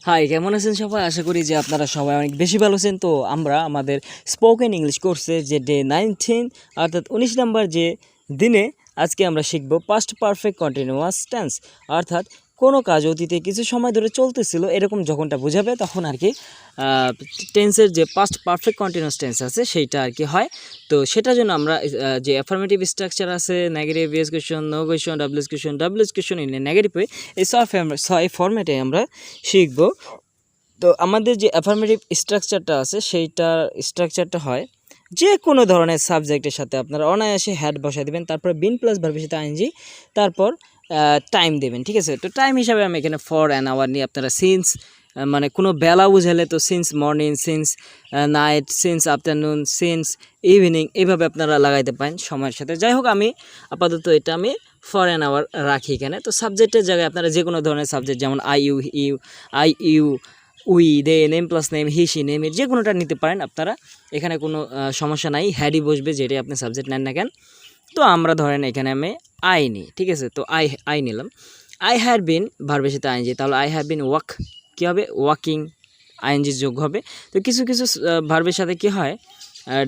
High, কেমন আছেন সবাই? আশা করি যে আপনারা সবাই অনেক বেশি ভালো আছেন। তো আমরা আমাদের স্পোকেন ইংলিশ কোর্সে যে ডে 19 অর্থাৎ 19 নাম্বার যে দিনে আজকে আমরা শিখব পাস্ট পারফেক্ট কন্টিনিউয়াস টেন্স, অর্থাৎ কোনো কাজ অতীতে কিছু সময় ধরে চলতেছিল এরকম যখনটা বোঝাবে তখন আর কি টেন্সের যে পাস্ট পারফেক্ট কন্টিনিউয়াস টেন্স আছে সেইটা আর কি হয়। তো সেটার জন্য আমরা যে অ্যাফার্মেটিভ স্ট্রাকচার আছে, negative, yes question, no question, W S question in negative way, এই ছয় ফরম্যাটে আমরা শিখব। তো আমাদের যে অ্যাফার্মেটিভ স্ট্রাকচারটা আছে সেইটার স্ট্রাকচারটা হয় যে কোনো ধরনের সাবজেক্টের সাথে আপনারা অনায়াসে হ্যাড বসায় দেবেন, তারপর বিন প্লাস ভার্বের সাথে আইএনজি, তারপর টাইম দেবেন। ঠিক আছে, তো টাইম হিসাবে আমি এখানে ফর অ্যান আওয়ার নিয়ে আপনারা সিন্স মানে কোনো বেলা বুঝালে তো since morning, since night, since afternoon, since evening, এইভাবে আপনারা লাগাইতে পারেন সময়ের সাথে। যাই হোক, আমি আপাতত এটা আমি ফর অ্যান আওয়ার রাখি এখানে। তো সাবজেক্টের জায়গায় আপনারা যে কোনো ধরনের সাবজেক্ট, যেমন I you, we, they, name plus name, he, she, নেমের যে কোনোটা নিতে পারেন আপনারা, এখানে কোনো সমস্যা নাই। হ্যাডই বসবে যেটাই আপনি সাবজেক্ট নেন না কেন। তো আমরা ধরেন এখানে আমি আই নিই, ঠিক আছে। তো আই নিলাম। আই হ্যাড বিন ভার্বের সাথে আইএনজি, তাহলে আই হ্যাভ বিন ওয়াক, কী হবে? ওয়াকিং, আইএনজি যোগ হবে। তো কিছু কিছু ভার্বের সাথে কি হয়,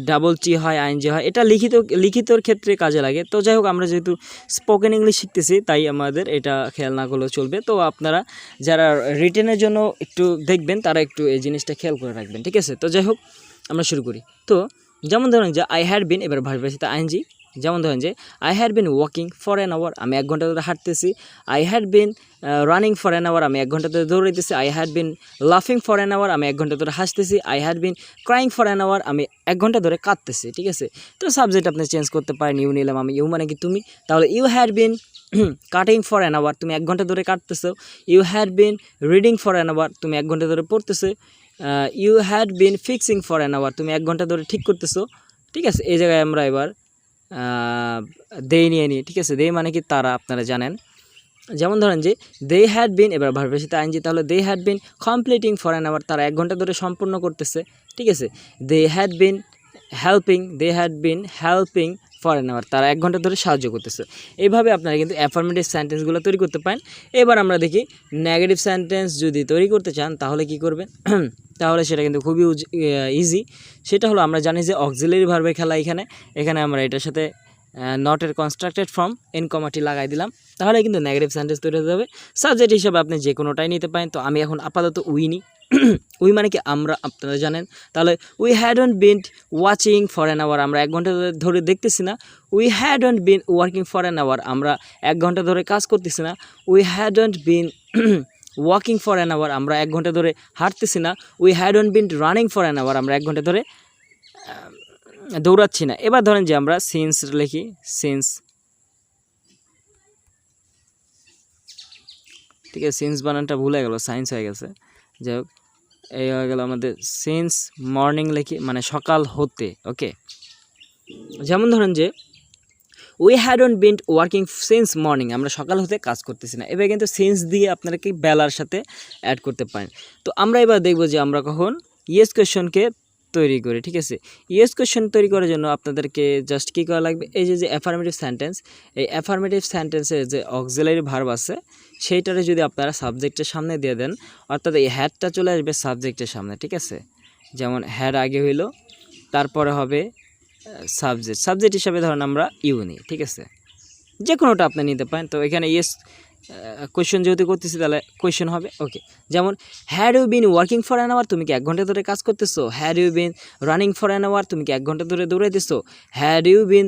ডাবল টি হয়, আইএনজি হয়, এটা লিখিতর ক্ষেত্রে কাজে লাগে। তো যাই হোক, আমরা যেহেতু স্পোকেন ইংলিশ শিখতেছি তাই আমাদের এটা খেয়াল না করলেও চলবে। তো আপনারা যারা রিটেনের জন্য একটু দেখবেন তারা একটু এই জিনিসটা খেয়াল করে রাখবেন, ঠিক আছে। তো যাই হোক, আমরা শুরু করি। তো যেমন ধরেন যে আই হ্যাড বিন, এবার ভার্বের সাথে আইএনজি। যেমন ধরেন যে I had been walking for an hour, আমি 1 ঘন্টা ধরে হাঁটতেছি। I had been running for an hour, আমি 1 ঘন্টা ধরে দৌড়াইতেছি। আই হ্যাড বিন লাফিং ফর অ্যান আওয়ার, আমি 1 ঘন্টা ধরে হাসতেছি। I had been crying for an hour, আমি 1 ঘন্টা ধরে কাঁদতেছি, ঠিক আছে। তো সাবজেক্ট আপনি চেঞ্জ করতে পারেন। ইউ নিলাম আমি, ইউ মানে কি তুমি, তাহলে you had been cutting for an hour, তুমি 1 ঘন্টা ধরে কাটতেছো। You had been reading for an hour, তুমি 1 ঘন্টা ধরে পড়তেছো। You had been fixing for an hour, তুমি 1 ঘন্টা ধরে ঠিক করতেছো, ঠিক আছে। এই জায়গায় আমরা এবার দে নিয়ে নিই, ঠিক আছে। দে মানে কি তারা, আপনারা জানেন। যেমন ধরেন যে দে হ্যাড বিন, এবার ভার্বের সাথে আইএনজি, তাহলে they had been completing for an hour, তারা 1 ঘন্টা ধরে সম্পূর্ণ করতেছে, ঠিক আছে। They had been helping for an hour, তারা 1 ঘন্টা ধরে সাহায্য করতেছে। এইভাবে আপনারা কিন্তু অ্যাফার্মেটিভ সেন্টেন্সগুলো তৈরি করতে পারেন। এবার আমরা দেখি নেগেটিভ সেন্টেন্স যদি তৈরি করতে চান তাহলে কি করবেন। তাহলে সেটা কিন্তু খুবই ইজি। সেটা হলো, আমরা জানি যে অক্সিলারি ভার্বের খেলা এখানে আমরা এটার সাথে নটের কনস্ট্রাক্টেড ফর্ম এনকমাটি লাগাই দিলাম, তাহলে কিন্তু নেগেটিভ সেন্টেন্স তৈরি হয়ে যাবে। সাবজেক্ট হিসাবে আপনি যে কোনোটাই নিতে পারেন। তো আমি এখন আপাতত উই নিই। উই মানে কি আমরা, আপনারা জানেন। তাহলে we hadn't been watching for an hour, আমরা 1 ঘন্টা ধরে দেখতেছি না। We hadn't been working for an hour, আমরা 1 ঘন্টা ধরে কাজ করতেছি না। We hadn't been walking for an hour, আমরা 1 ঘন্টা ধরে হাঁটতেছি না। We hadn't been running for an hour, আমরা 1 ঘন্টা ধরে দৌড়াচ্ছি না। এবার ধরেন যে আমরা সিন্স লিখি, সিন্স, ঠিক আছে। সিন্স বানানটা ভুলে গেল, সায়েন্স হয়ে গেছে। যাই হোক, এই হয়ে গেল আমাদের সিন্স মর্নিং লিখি, মানে সকাল হতে, ওকে। যেমন ধরেন যে we hadn't been working since morning, আমরা সকাল হতে কাজ করতেছি না। এবার কিন্তু সিন্স দিয়ে আপনারা কি বেলার সাথে অ্যাড করতে পারেন। তো আমরা এবার দেখব যে আমরা কখন ইয়েস কোয়েশনকে তৈরি করি, ঠিক আছে। ইয়েস কোয়েশন তৈরি করার জন্য আপনাদেরকে জাস্ট কী করা লাগবে, এই যে অ্যাফার্মেটিভ সেন্টেন্স, এই অ্যাফার্মেটিভ সেন্টেন্সের যে অক্সিলারি ভার্ব আছে সেইটারে যদি আপনারা সাবজেক্টের সামনে দিয়ে দেন, অর্থাৎ এই হ্যাডটা চলে আসবে সাবজেক্টের সামনে, ঠিক আছে। যেমন হ্যাড আগে হইলো, তারপরে হবে সাবজেক্ট হিসাবে ধরেন আমরা ইউ নিই, ঠিক আছে। যে কোনোটা আপনি নিতে পারেন। তো এখানে ইয়েস কোয়েশ্চেন যেহেতু করতেছি তাহলে কোয়েশ্চেন হবে, ওকে। যেমন had you been working for an hour, তুমি কি 1 ঘন্টা ধরে কাজ করতেছো। Had you been running for an hour, তুমি কি 1 ঘন্টা ধরে দৌড়াইতেছো। Had you been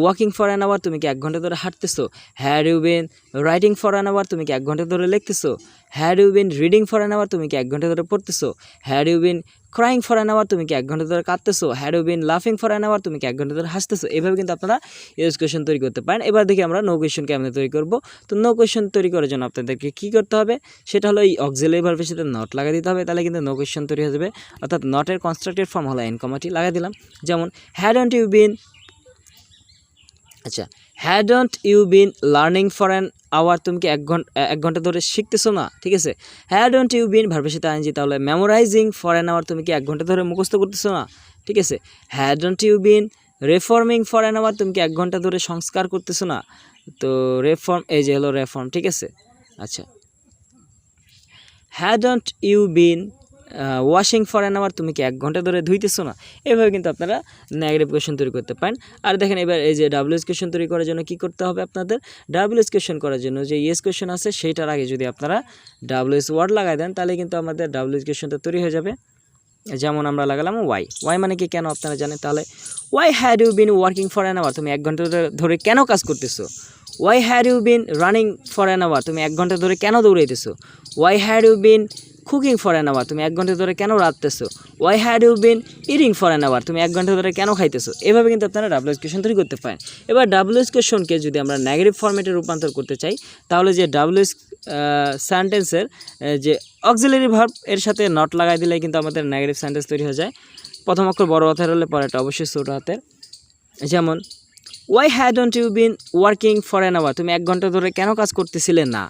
walking for an hour, তুমি কি 1 ঘন্টা ধরে হাঁটতেছো। Had you been writing for an hour, তুমি কি 1 ঘন্টা ধরে লিখতেছো। Had you been reading for an hour, তুমি কি 1 ঘন্টা ধরে পড়তেছো। Had you been crying for an hour, তুমি কি 1 ঘন্টা ধরে কাঁদতেছো। হ্যাড ইউ বিন লাফিং ফর অ্যান আওয়ার, তুমি কি 1 ঘন্টা ধরে হাসতেছো। এভাবে কিন্তু আপনারা ইউজ কোয়েশন তৈরি করতে পারেন। এবার দেখি আমরা নো কোয়েশন কেমন তৈরি করব। তো নো কোয়েশন তৈরি করার জন্য আপনাদেরকে কী করতে হবে, সেটা হলো এই অক্সিলারি ভার্বের সাথে নট লাগাই দিতে হবে, তাহলে কিন্তু নো কোয়েশন তৈরি হয়ে যাবে। অর্থাৎ নটের কনস্ট্রাক্টেড ফর্ম হলো এনকমাটি লাগাই দিলাম। যেমন হ্যাডন্ট ইউ বিন, আচ্ছা, hadn't you been learning for an hour, তুমি কি 1 ঘন্টা ধরে শিখতেছো না, ঠিক আছে। হ্যাডন্ট ইউ বিন ভার্বের সাথে আইএনজি, তাহলে মেমোরাইজিং ফর অ্যান আওয়ার, তুমি কি 1 ঘন্টা ধরে মুখস্থ করতেছো না, ঠিক আছে। Hadn't you been reforming for an hour, তুমি কি 1 ঘন্টা ধরে সংস্কার করতেছো না। তো রেফর্ম, এই যে হলো রেফর্ম, ঠিক আছে। আচ্ছা, hadn't you been washing for an hour, তুমি কি 1 ঘন্টা ধরে ধুইতেছো না? এভাবে কিন্তু আপনারা নেগেটিভ কোয়েশ্চেন তৈরি করতে পারেন। আর দেখেন এবার এই যে ডাব্লিউএস কোয়েশ্চেন তৈরি করার জন্য কি করতে হবে আপনাদের, ডাব্লিউএস কোয়েশ্চেন করার জন্য যে ইয়েস কোয়েশ্চেন আছে সেইটার আগে যদি আপনারা ডাব্লিউএস ওয়ার্ড লাগাই দেন তাহলে কিন্তু আমাদের ডাব্লিউএস কোয়েশ্চেনটা তৈরি হয়ে যাবে। যেমন আমরা লাগালাম ওয়াই মানে কি কেন আপনারা জানেন, তাহলে why had you been working for an hour, তুমি 1 ঘন্টা ধরে কেন কাজ করতেছো? Why had you been running for an hour, তুমি 1 ঘন্টা ধরে কেন দৌড়াইতেছো? Why had you been cooking for an hour, তুমি 1 ঘন্টা ধরে কেন রাঁধতেছো? Why had you been eating for an hour, তুমি 1 ঘন্টা ধরে কেন খাইতেছো? এভাবে কিন্তু আপনারা ডাব্লিউএস কোয়েশ্চন তৈরি করতে পারেন। এবার ডাব্লিউএস কোয়েশ্চনকে যদি আমরা নেগেটিভ ফরম্যাটে রূপান্তর করতে চাই তাহলে যে ডাব্লিউএস সেন্টেন্সের যে অক্সিলারি ভার্ব এর সাথে নট লাগাই দিলে কিন্তু আমাদের নেগেটিভ সেন্টেন্স তৈরি হয়ে যায়। প্রথম অক্ষর বড় হাতের হলে পরেরটা অবশ্যই ছোট হাতের। যেমন why hadn't you been working for an hour, তুমি 1 ঘন্টা ধরে কেন কাজ করতেছিলে না?